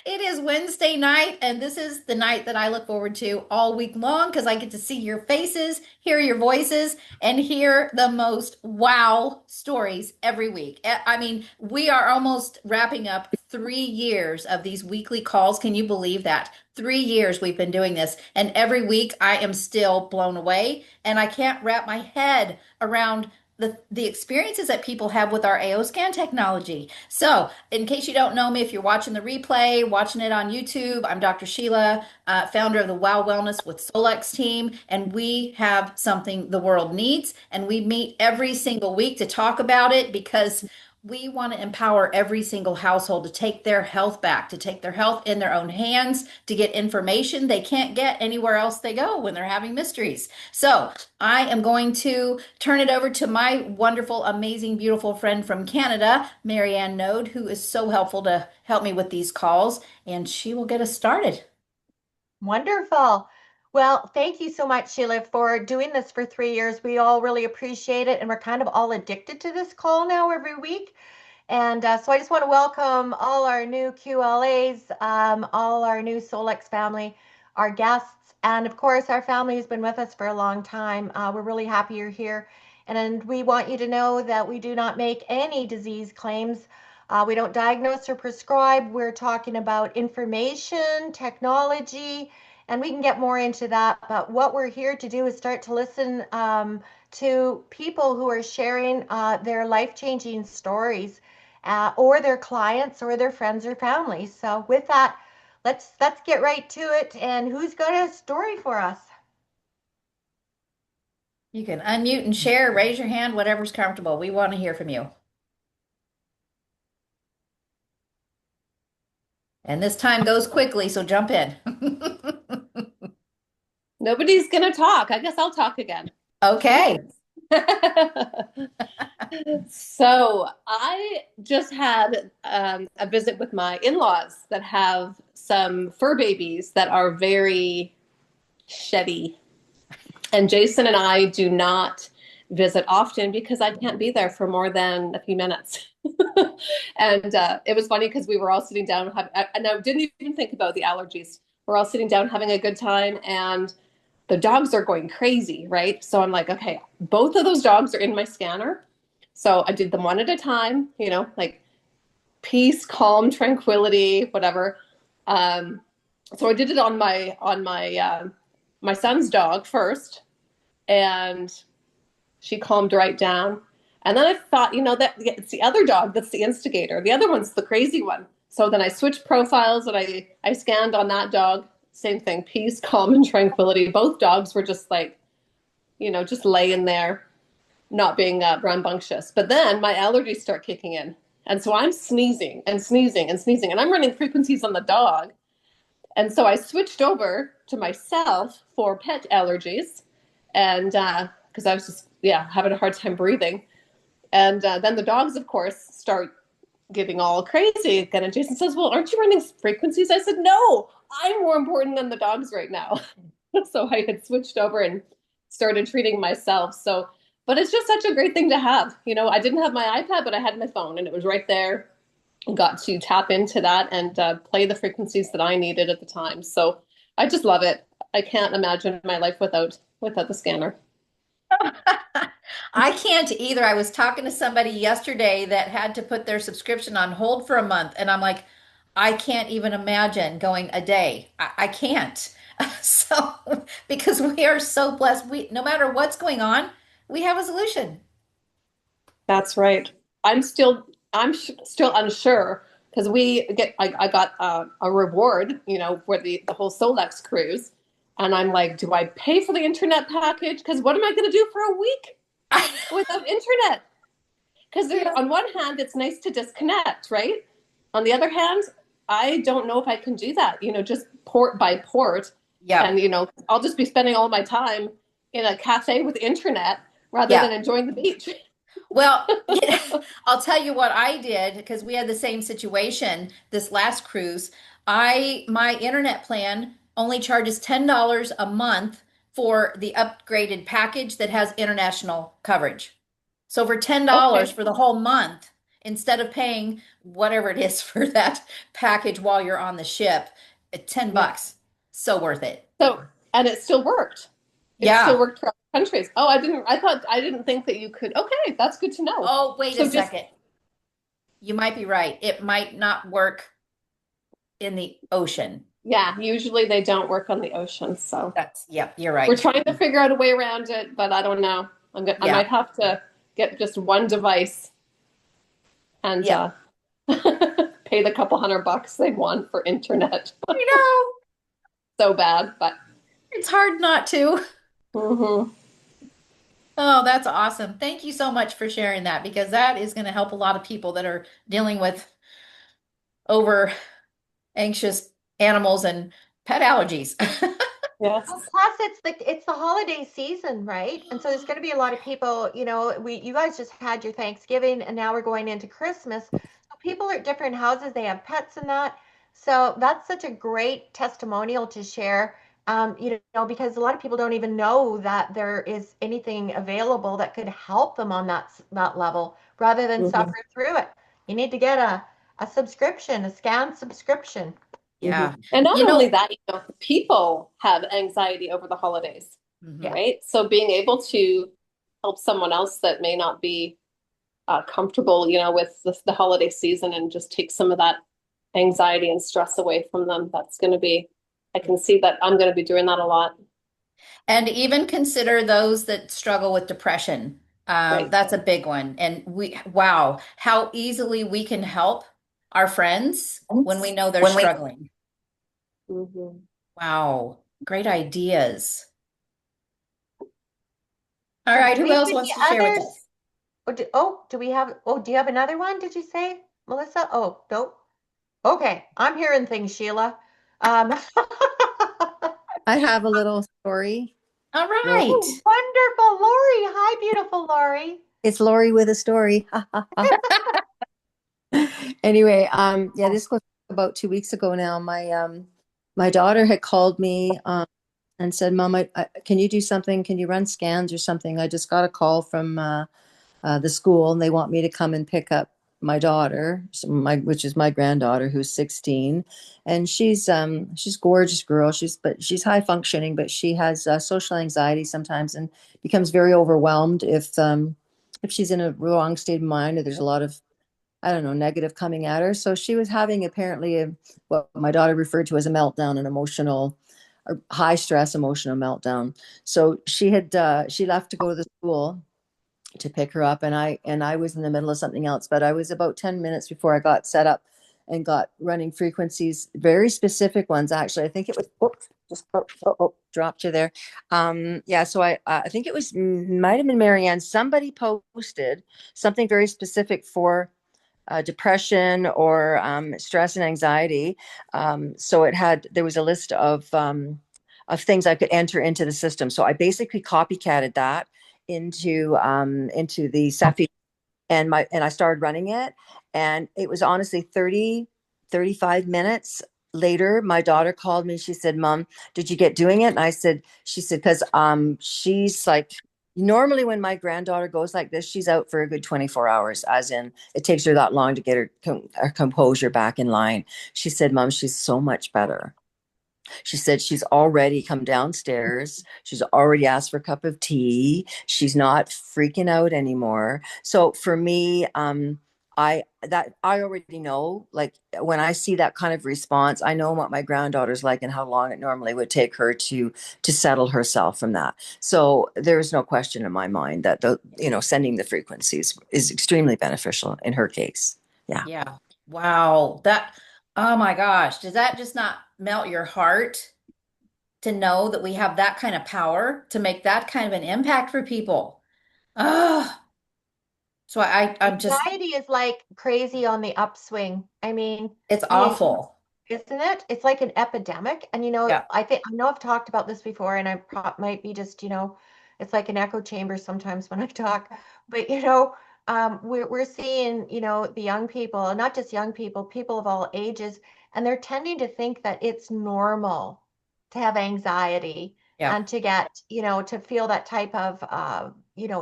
It is Wednesday night, and this is the night that I look forward to all week long because I get to see your faces, hear your voices, and hear the most wow stories every week. I mean, we are almost wrapping up 3 years of these weekly calls. Can you believe that? 3 years we've been doing this, and every week I am still blown away, and I can't wrap my head around the experiences that people have with our AO scan technology. So, in case you don't know me, if you're watching the replay, watching it on YouTube, I'm Dr. Sheila, founder of the Wow Wellness with Solex team, and we have something the world needs. And we meet every single week to talk about it because we want to empower every single household to take their health back, to take their health in their own hands, to get information they can't get anywhere else they go when they're having mysteries. So, I am going to turn it over to my wonderful, amazing, beautiful friend from Canada, Marianne Node, who is so helpful to help me with these calls, and she will get us started. Wonderful. Well, thank you so much, Sheila, for doing this for 3 years. We all really appreciate it, and we're kind of all addicted to this call now every week. And so I just want to welcome all our new QLAs, all our new Solex family, our guests, and of course, our family who's been with us for a long time. We're really happy you're here. And we want you to know that we do not make any disease claims. We don't diagnose or prescribe. We're talking about information, technology, and we can get more into that. But what we're here to do is start to listen to people who are sharing their life-changing stories, or their clients, or their friends or family. So with that, let's get right to it. And who's got a story for us? You can unmute and share, raise your hand, whatever's comfortable. We want to hear from you. And this time goes quickly, so jump in. Nobody's gonna talk. I guess I'll talk again. Okay. So I just had a visit with my in-laws that have some fur babies that are very sheddy. And Jason and I do not visit often because I can't be there for more than a few minutes. And it was funny because we were all sitting down, and I didn't even think about the allergies. We're all sitting down having a good time, and the dogs are going crazy, right? So I'm like, okay, both of those dogs are in my scanner. So I did them one at a time, like peace, calm, tranquility, whatever. So I did it on my son's dog first, and she calmed right down. And then I thought, that it's the other dog that's the instigator. The other one's the crazy one. So then I switched profiles and I scanned on that dog. Same thing, peace, calm, and tranquility. Both dogs were just like, just laying there, not being rambunctious. But then my allergies start kicking in. And so I'm sneezing and sneezing and sneezing, and I'm running frequencies on the dog. And so I switched over to myself for pet allergies, and because I was just, having a hard time breathing. And then the dogs, of course, start getting all crazy again. And Jason says, well, aren't you running frequencies? I said, no, I'm more important than the dogs right now. So I had switched over and started treating myself. So, but it's just such a great thing to have. I didn't have my iPad, but I had my phone, and it was right there. Got to tap into that and play the frequencies that I needed at the time. So I just love it. I can't imagine my life without the scanner. I can't either. I was talking to somebody yesterday that had to put their subscription on hold for a month, and I'm like, I can't even imagine going a day. I can't. So, because we are so blessed, no matter what's going on, we have a solution. That's right. I'm still unsure because I got a reward, for the whole Solex cruise. And I'm like, do I pay for the internet package? Because what am I going to do for a week without internet? Because on one hand, it's nice to disconnect, right? On the other hand, I don't know if I can do that, just port by port. Yeah. And, I'll just be spending all my time in a cafe with internet rather than enjoying the beach. Well, I'll tell you what I did because we had the same situation this last cruise. My internet plan only charges $10 a month for the upgraded package that has international coverage. So for $10 Okay. for the whole month, instead of paying whatever it is for that package while you're on the ship, Yeah. $10. So worth it. So, and it still worked. It still Yeah. worked for other countries. Oh, I didn't think that you could. Okay, that's good to know. Oh, wait a So just, second. You might be right. It might not work in the ocean. yeah, usually they don't work on the ocean. So That's, yep, you're we're right. trying to figure out a way around it, but I don't know. I Yeah. might have to get just one device and Yeah. pay the couple $100 they want for internet. You know, So bad, but it's hard not to. mhm. Oh, that's awesome. Thank you so much for sharing that because that is going to help a lot of people that are dealing with over anxious animals and pet allergies. Yes. Well, plus it's the holiday season, right? And so there's going to be a lot of people, you guys just had your Thanksgiving and now we're going into Christmas. So people are at different houses, they have pets and that. So that's such a great testimonial to share. Because a lot of people don't even know that there is anything available that could help them on that level rather than Mhm. suffer through it. You need to get a subscription, a scan subscription. Yeah. And not You only know, that, people have anxiety over the holidays, mhm. Yeah. right? So being able to help someone else that may not be comfortable, with the holiday season and just take some of that anxiety and stress away from them, that's going to be, I can see that I'm going to be doing that a lot. And even consider those that struggle with depression. Right. That's a big one. And wow, how easily we can help our friends when we know they're When we struggling. Mhm. Wow, great ideas. All So right, do who we have else any wants to share with others? us? Do you have another one, did you say, Melissa? Oh, nope. Okay, I'm hearing things, Sheila. Um, I have a little story. All Lori. right. oh, wonderful, Lori. Hi, beautiful Lori. It's Lori with a story. Anyway, yeah, this was about 2 weeks ago now. My daughter had called me and said, "Mom, can you do something? Can you run scans or something? I just got a call from the school, and they want me to come and pick up my daughter, which is my granddaughter, who's 16, and she's gorgeous girl. She's high functioning, but she has social anxiety sometimes and becomes very overwhelmed if she's in a wrong state of mind or there's a lot of, I don't know, negative coming at her. So she was having apparently what my daughter referred to as a meltdown, an emotional or high stress emotional meltdown. So she left to go to the school to pick her up, and I was in the middle of something else, but I was about 10 minutes before I got set up and got running frequencies, very specific ones actually. I think it was dropped you there. Yeah, so I think it was might have been Marianne. Somebody posted something very specific for depression or stress and anxiety. So there was a list of things I could enter into the system. So I basically copycatted that into the Sefi, and I started running it, and it was honestly 35 minutes later. My daughter called me. She said, "Mom, did you get doing it?" And she said, because she's like, normally when my granddaughter goes like this, she's out for a good 24 hours, as in it takes her that long to get her composure back in line. She said, "Mom, she's so much better." She said she's already come downstairs. She's already asked for a cup of tea. She's not freaking out anymore. So for me, I already know, like when I see that kind of response, I know what my granddaughter's like and how long it normally would take her to settle herself from that. So there is no question in my mind that sending the frequencies is extremely beneficial in her case. Yeah. Yeah. Wow. Oh my gosh. Does that just not melt your heart to know that we have that kind of power to make that kind of an impact for people? Oh, so I'm just, Anxiety is like crazy on the upswing. I mean, it's the awful. isn't it? It's like an epidemic. And Yeah. I know I've talked about this before, and might be just, it's like an echo chamber sometimes when I talk. But we're seeing, the young people, and not just young people, people of all ages, and they're tending to think that it's normal to have anxiety Yeah. and to get, to feel that type of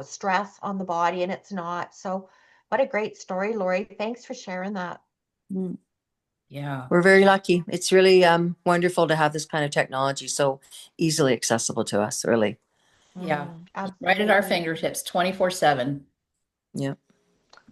stress on the body, and it's not. So What a great story, Lori. Thanks for sharing that. Mm. Yeah. We're very lucky. It's really wonderful to have this kind of technology so easily accessible to us, really. Yeah. Right at our Absolutely. fingertips, 24/7. Yeah.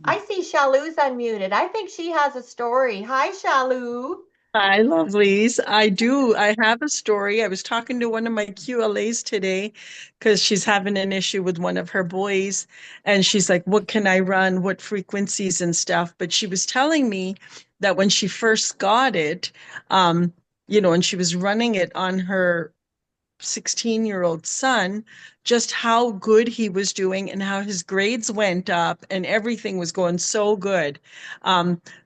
I see Shalu's unmuted. I think she has a story. Hi, Shalu. Hi, lovelies. I do. I have a story. I was talking to one of my QLAs today because she's having an issue with one of her boys. And she's like, what can I run? What frequencies and stuff? But she was telling me that when she first got it, and she was running it on her 16-year-old son, just how good he was doing and how his grades went up and everything was going so good.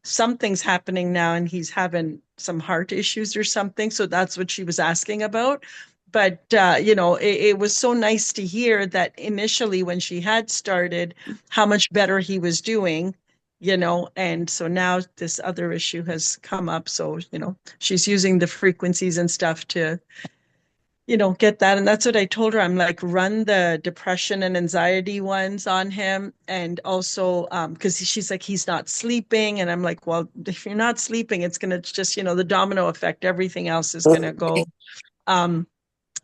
Something's happening now and he's having some heart issues or something. So that's what she was asking about. But, it was so nice to hear that initially when she had started, how much better he was doing. And so now this other issue has come up. So, she's using the frequencies and stuff to get that. And that's what I told her. I'm like, run the depression and anxiety ones on him. And also, because she's like, he's not sleeping. And I'm like, well, if you're not sleeping, it's going to just, the domino effect, everything else is going to go.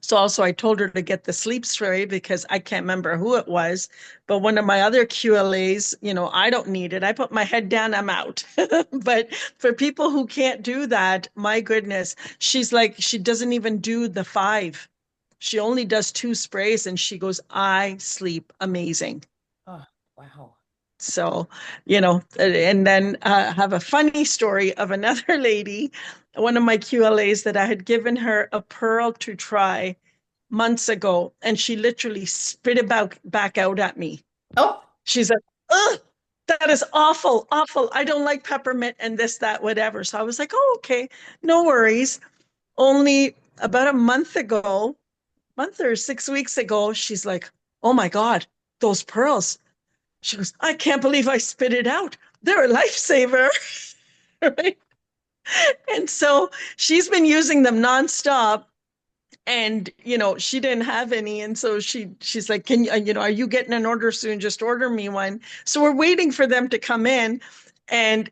So also I told her to get the sleep spray because I can't remember who it was, but one of my other QLAs, I don't need it. I put my head down, I'm out. But for people who can't do that, my goodness, she's like, she doesn't even do the 5. She only does 2 sprays and she goes, I sleep amazing. Oh, wow. So, and then have a funny story of another lady, one of my QLAs, that I had given her a pearl to try months ago, and she literally spit it back out at me. Oh, She's like, ugh, that is awful, awful. I don't like peppermint and this, that, whatever. So I was like, oh, okay, no worries. Only about a month or 6 weeks ago, she's like, oh my God, those pearls. She goes, I can't believe I spit it out. They're a lifesaver. Right? And so she's been using them nonstop. And, she didn't have any. And so she's like, can you, are you getting an order soon? Just order me one. So we're waiting for them to come in. And,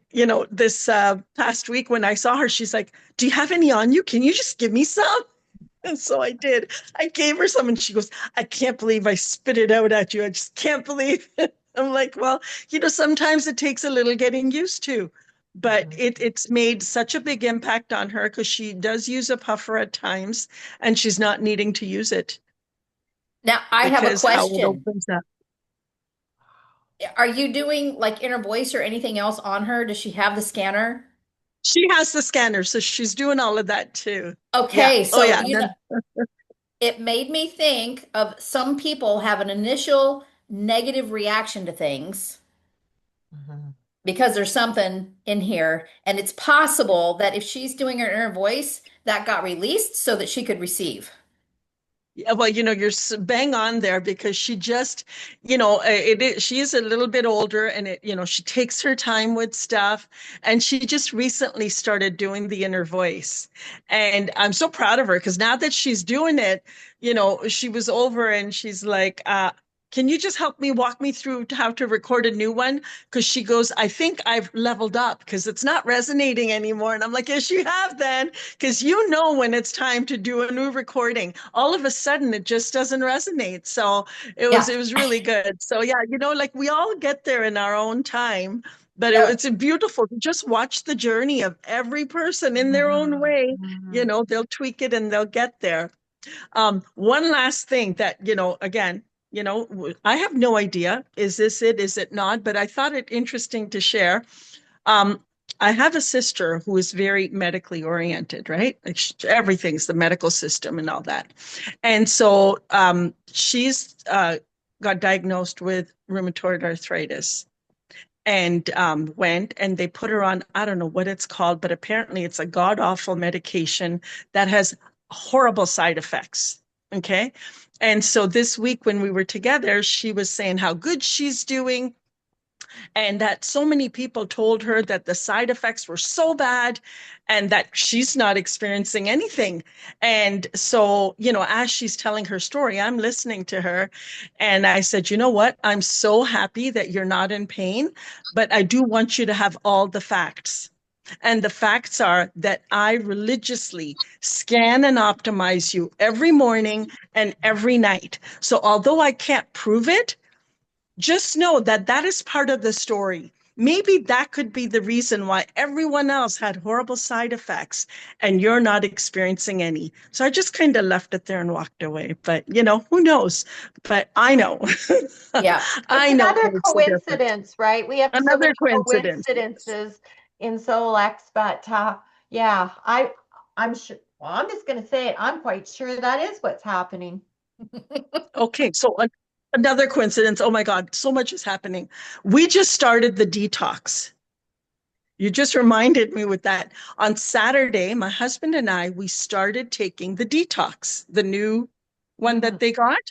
this past week when I saw her, she's like, do you have any on you? Can you just give me some? And so I did. I gave her some and she goes, I can't believe I spit it out at you. I just can't believe it. I'm like, well, sometimes it takes a little getting used to, but it's made such a big impact on her because she does use a puffer at times and she's not needing to use it now I have a because how it question. opens up. Are you doing like Innervoice or anything else on her? Does she have the scanner? She has the scanner, so she's doing all of that too. Okay, Yeah. Oh, so yeah. it made me think of some people have an initial negative reaction to things because there's something in here, and it's possible that if she's doing her inner voice, that got released so that she could receive. Yeah, well, you're bang on there because she just, she is a little bit older and she takes her time with stuff. And she just recently started doing the inner voice. And I'm so proud of her because now that she's doing it, she was over and she's like, can you just walk me through how to record a new one? Because she goes, I think I've leveled up because it's not resonating anymore. And I'm like, yes, you have then, because when it's time to do a new recording, all of a sudden it just doesn't resonate. So Yeah. it was really good. So yeah, like we all get there in our own time, but Yeah. it's beautiful to just watch the journey of every person in their own way. They'll tweak it and they'll get there. One last thing that, again, I have no idea. Is this it? Is it not? But I thought it interesting to share. I have a sister who is very medically oriented, right? Like everything's the medical system and all that. And so she's got diagnosed with rheumatoid arthritis and went and they put her on, I don't know what it's called, but apparently it's a god awful medication that has horrible side effects. Okay. And so this week when we were together, she was saying how good she's doing. and that so many people told her that the side effects were so bad and that she's not experiencing anything. And so, as she's telling her story, I'm listening to her. And I said, you know what? I'm so happy that you're not in pain, but I do want you to have all the facts. And the facts are that I religiously scan and optimize you every morning and every night. So although I can't prove it, just know that that is part of the story. Maybe that could be the reason why everyone else had horrible side effects and you're not experiencing any. So I just kind of left it there and walked away. But, who knows? But I know. Yeah. I It's know another it's the difference. coincidence, right? We have so Another many coincidence. coincidences in Solex, but yeah, I'm sure. Well, I'm just going to say it. I'm quite sure that is what's happening. Okay, so another coincidence. Oh my God, so much is happening. We just started the detox. You just reminded me with that. On Saturday, my husband and I, we started taking the detox, the new one that they got.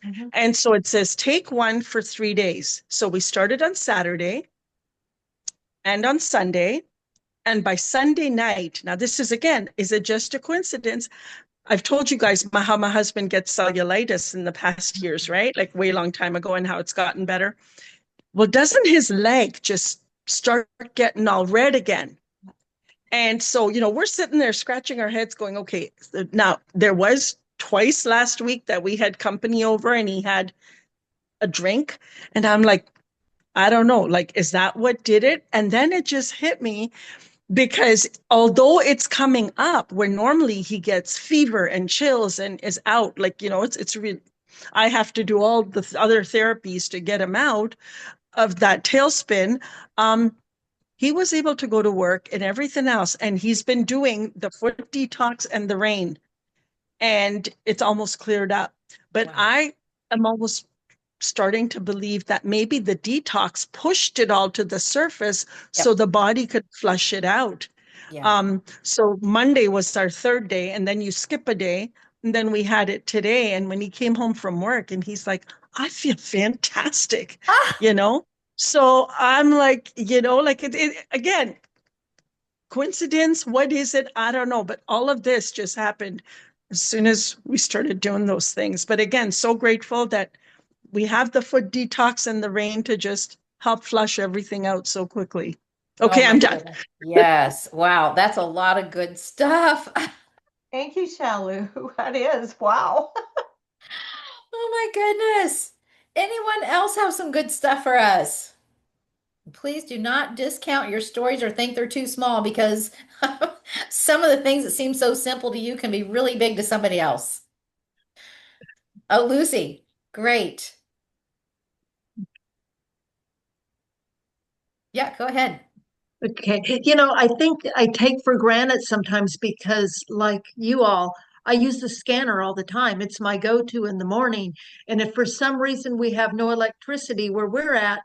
Mhm. And so it says take one for 3 days. So we started on Saturday and on Sunday. And by Sunday night, now this is again, is it just a coincidence? I've told you guys how my husband gets cellulitis in the past years, right? Like way long time ago, and how it's gotten better. Well, doesn't his leg just start getting all red again? And so, we're sitting there scratching our heads going, okay, now there was twice last week that we had company over and he had a drink. And I'm like, I don't know, like, is that what did it? And then it just hit me because although it's coming up where normally he gets fever and chills and is out, like, it's really, I have to do all the other therapies to get him out of that tailspin. He was able to go to work and everything else. And he's been doing the foot detox and the rain, and it's almost cleared up. But Wow. I am almost starting to believe that maybe the detox pushed it all to the surface so the body could flush it out. Yeah. So Monday was our third day, and then you skip a day, and then we had it today. And when he came home from work, and he's like, I feel fantastic, Ah, you know? So I'm like, like again, coincidence, what is it? I don't know. But all of this just happened as soon as we started doing those things. But again, so grateful that we have the foot detox and the rain to just help flush everything out so quickly. oh Okay, my I'm done. goodness. Yes. Wow. That's a lot of good stuff. Thank you, Shalu. That is wow. Oh my goodness. Anyone else have some good stuff for us? Please do not discount your stories or think they're too small because some of the things that seem so simple to you can be really big to somebody else. Oh, Lucy, great. Yeah, go ahead. Okay. I think I take for granted sometimes because, like you all, I use the scanner all the time. It's my go-to in the morning. And if for some reason we have no electricity where we're at,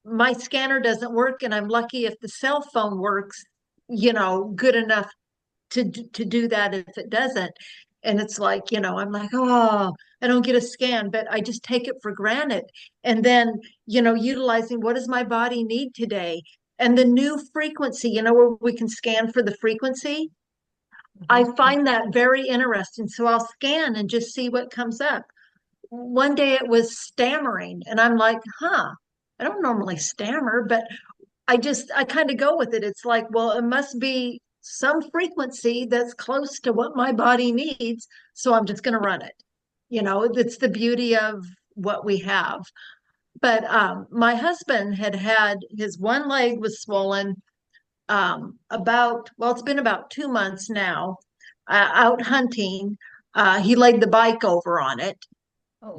my scanner doesn't work. And I'm lucky if the cell phone works, good enough to do that if it doesn't. And it's like, I'm like, oh, I don't get a scan, but I just take it for granted. And then, utilizing what does my body need today? And the new frequency, where we can scan for the frequency. I find that very interesting. So I'll scan and just see what comes up. One day it was stammering, and I'm like, I don't normally stammer, but I kind of go with it. It's like, well, it must be some frequency that's close to what my body needs. So I'm just going to run it. It's the beauty of what we have. But my husband had his one leg was swollen well, it's been about 2 months now, out hunting. He laid the bike over on it Oh,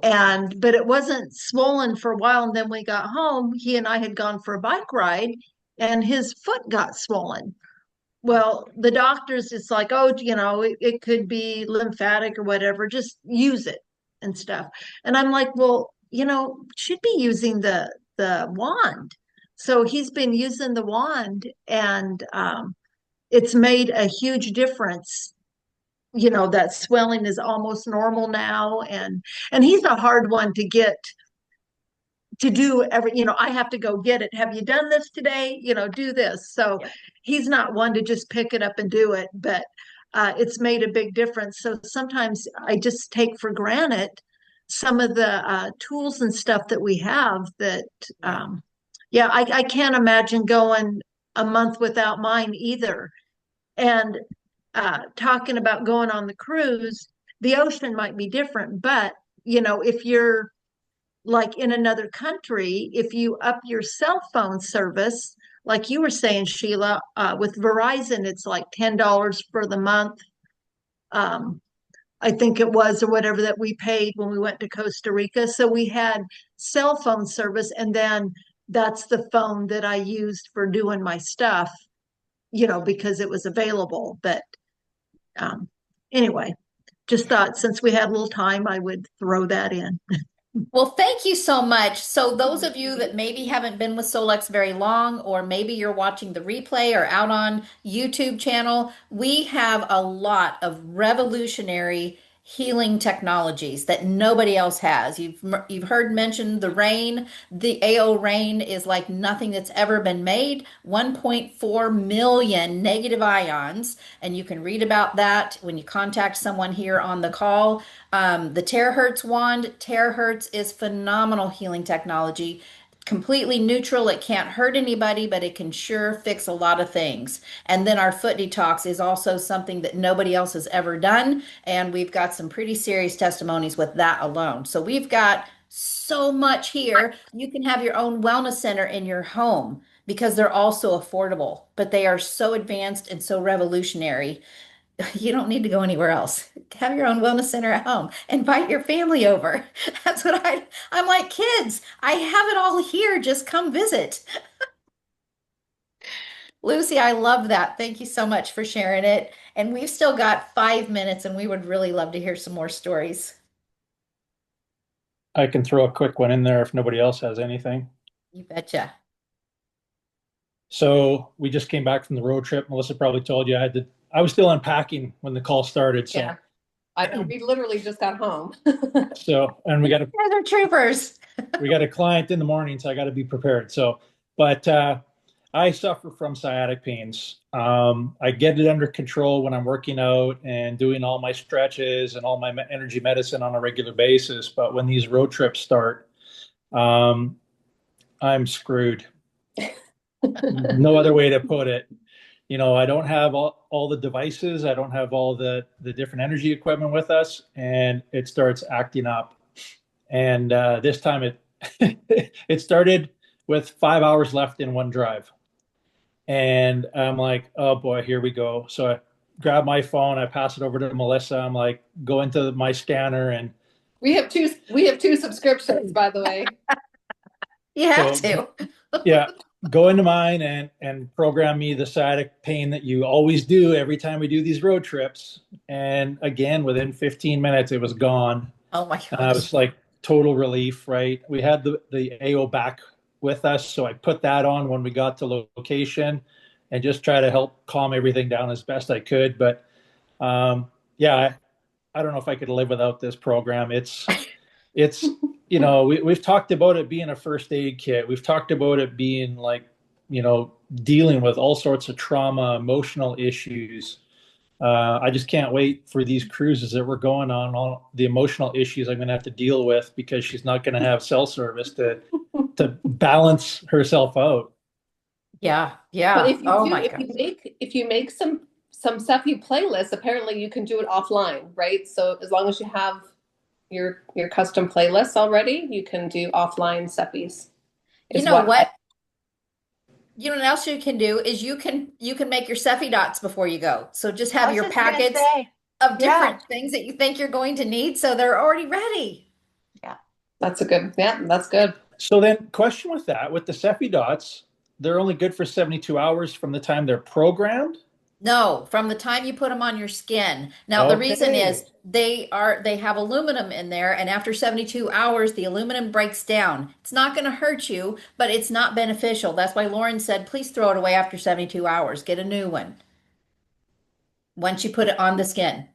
but it wasn't swollen for a while. And then we got home, he and I had gone for a bike ride and his foot got swollen. Well, the doctors, it's like, oh, it could be lymphatic or whatever, just use it and stuff. And I'm like, well, should be using the wand. So he's been using the wand, and it's made a huge difference. That swelling is almost normal now, and he's a hard one to do every, I have to go get it. Have you done this today? Do this. So Yeah. he's not one to just pick it up and do it, but it's made a big difference. So sometimes I just take for granted some of the tools and stuff that we have that, yeah, I can't imagine going a month without mine either. And talking about going on the cruise, the ocean might be different, but if you're like in another country, if you up your cell phone service, like you were saying, Sheila, with Verizon, it's like $10 for the month. I think it was, or whatever that we paid when we went to Costa Rica. So we had cell phone service, and then that's the phone that I used for doing my stuff, because it was available. But um, anyway, just thought since we had a little time, I would throw that in. Well, thank you so much. So those of you that maybe haven't been with Solex very long, or maybe you're watching the replay or out on YouTube channel, we have a lot of revolutionary healing technologies that nobody else has. You've heard mentioned the rain. The AO Rain is like nothing that's ever been made. 1.4 million negative ions, and you can read about that when you contact someone here on the call. The Terahertz wand. Terahertz is phenomenal healing technology. Completely neutral. It can't hurt anybody, but it can sure fix a lot of things. And then our foot detox is also something that nobody else has ever done. And we've got some pretty serious testimonies with that alone. So we've got so much here. You can have your own wellness center in your home because they're also affordable, but they are so advanced and so revolutionary. You don't need to go anywhere else. Have your own wellness center at home. Invite your family over. That's what I'm like, kids, I have it all here. Just come visit. Lucy, I love that. Thank you so much for sharing it. And we've still got 5 minutes, and we would really love to hear some more stories. I can throw a quick one in there if nobody else has anything. You betcha. So we just came back from the road trip. Melissa probably told you I was still unpacking when the call started. So Yeah. We literally just got home. and You guys are troopers. we got a client in the morning, so I got to be prepared. But I suffer from sciatic pains. I get it under control when I'm working out and doing all my stretches and all my energy medicine on a regular basis. But when these road trips start, I'm screwed. No other way to put it. I don't have all the devices. I don't have all the different energy equipment with us, and it starts acting up. And this time it started with 5 hours left in one drive. And I'm like, oh boy, here we go. So I grab my phone, I pass it over to Melissa. I'm like, go into my scanner, and we have two subscriptions, by the way. You have to. Yeah. Go into mine and program me the sciatic pain that you always do every time we do these road trips. And again, within 15 minutes, it was gone. Oh my And I was like, total relief, right? We had the AO back with us. So I put that on when we got to location and just try to help calm everything down as best I could. But yeah, I don't know if I could live without this program. It's we've talked about it being a first aid kit. We've talked about it being like, dealing with all sorts of trauma, emotional issues. I just can't wait for these cruises that we're going on, all the emotional issues I'm going to have to deal with because she's not going to have cell service to balance herself out. Yeah, yeah. But if you oh do, my if God. you make some Sefi playlists, apparently you can do it offline, right? So as long as you have your custom playlists already, you can do offline Sefis. You know what? You know what else you can do is you can make your Sefi Dots before you go. So just have your packets of different things that you think you're going to need, so they're already ready. Yeah, that's good. So then, question with the Sefi Dots, they're only good for 72 hours from the time they're programmed? No, from the time you put them on your skin. Now, the reason is they have aluminum in there, and after 72 hours, the aluminum breaks down. It's not going to hurt you, but it's not beneficial. That's why Lauren said, please throw it away after 72 hours. Get a new one once you put it on the skin.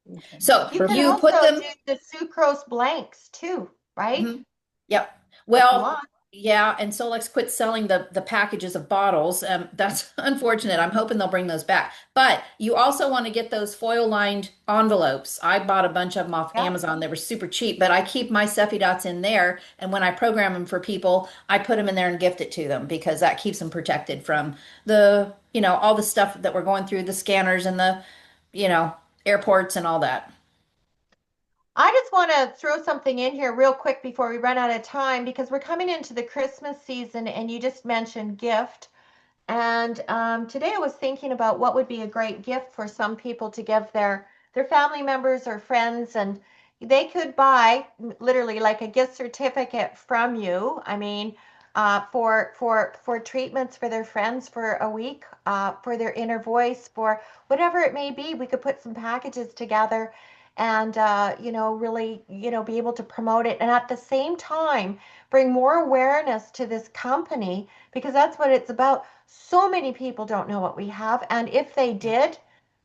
Okay. So you can also do the sucrose blanks too, right? Mm-hmm. Yep. That's a Well, lot. yeah, and Solex quit selling the packages of bottles. That's unfortunate. I'm hoping they'll bring those back. But you also want to get those foil lined envelopes. I bought a bunch of them off Yeah. Amazon. They were super cheap, but I keep my Sefi Dots in there. And when I program them for people, I put them in there and gift it to them because that keeps them protected from all the stuff that we're going through, the scanners and the, you know, airports and all that. I just want to throw something in here real quick before we run out of time because we're coming into the Christmas season and you just mentioned gift. And today I was thinking about what would be a great gift for some people to give their family members or friends, and they could buy literally like a gift certificate from you. I mean, for treatments for their friends for a week, for their Innervoice, for whatever it may be. We could put some packages together and really be able to promote it, and at the same time bring more awareness to this company because that's what it's about. So many people don't know what we have. And if they did,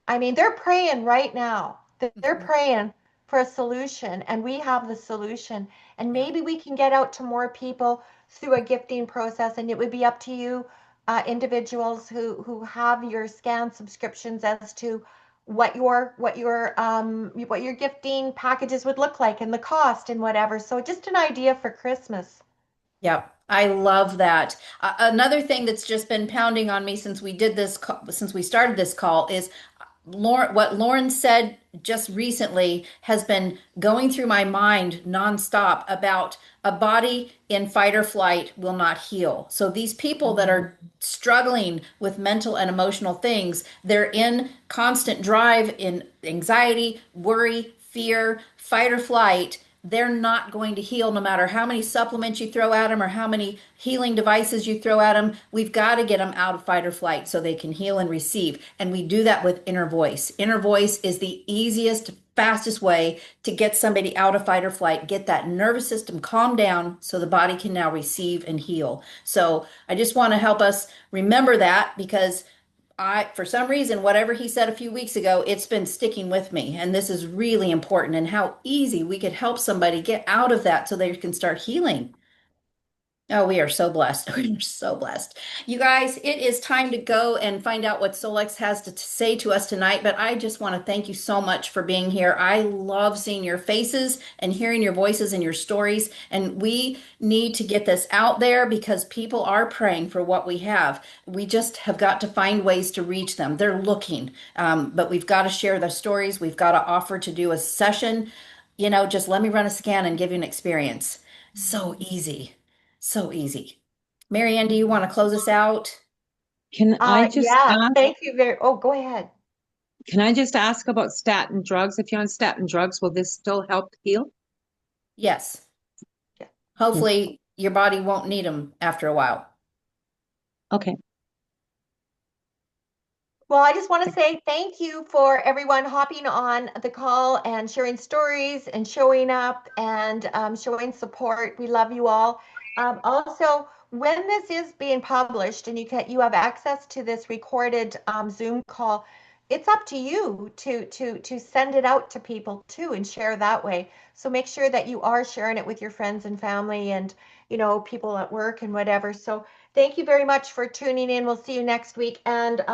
I mean, they're praying right now. They're Mhm. praying for a solution, and we have the solution. And Yeah. maybe we can get out to more people through a gifting process. And it would be up to you, individuals who have your scan subscriptions, as to what your gifting packages would look like and the cost and whatever. So just an idea for Christmas. Yep, I love that. Another thing that's just been pounding on me since we did this, since we started this call, is Lauren. What Lauren said just recently has been going through my mind nonstop about a body in fight or flight will not heal. So these people that are struggling with mental and emotional things, they're in constant drive, in anxiety, worry, fear, fight or flight. They're not going to heal no matter how many supplements you throw at them or how many healing devices you throw at them. We've got to get them out of fight or flight so they can heal and receive. And we do that with Innervoice. Innervoice is the easiest, fastest way to get somebody out of fight or flight, get that nervous system calmed down so the body can now receive and heal. So I just want to help us remember that because for some reason, whatever he said a few weeks ago, it's been sticking with me. And this is really important and how easy we could help somebody get out of that so they can start healing. Oh, we are so blessed. We are so blessed. You guys, it is time to go and find out what Solex has to say to us tonight. But I just want to thank you so much for being here. I love seeing your faces and hearing your voices and your stories. And we need to get this out there because people are praying for what we have. We just have got to find ways to reach them. They're looking, but we've got to share the stories. We've got to offer to do a session. Just let me run a scan and give you an experience. So easy. So easy. Marianne, do you want to close us out? Can I just Yeah, ask, thank you oh, go ahead. about statin drugs? If you're on statin drugs, will this still help heal? Yes. Yeah. Hopefully, your body won't need them after a while. Okay. Well, I just want to say thank you for everyone hopping on the call and sharing stories and showing up and showing support. We love you all. Also, when this is being published and you have access to this recorded Zoom call, it's up to you to send it out to people too and share that way. So make sure that you are sharing it with your friends and family and people at work and whatever. So thank you very much for tuning in. We'll see you next week. And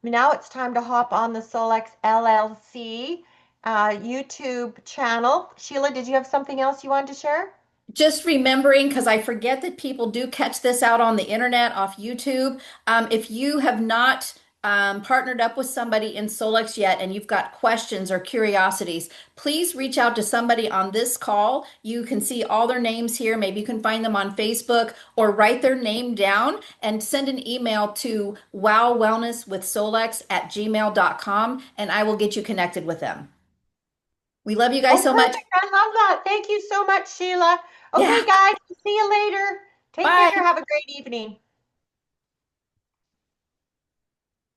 now it's time to hop on the Solex LLC YouTube channel. Sheila, did you have something else you wanted to share? Just remembering, because I forget that people do catch this out on the internet off YouTube. If you have not partnered up with somebody in Solex yet and you've got questions or curiosities, please reach out to somebody on this call. You can see all their names here. Maybe you can find them on Facebook or write their name down and send an email to wowwellnesswithsolex@gmail.com and I will get you connected with them. We love you guys Oh, so much. perfect. I love that. Thank you so much, Sheila. Yeah. Okay, guys, see you later. Take care. Bye. Have a great evening.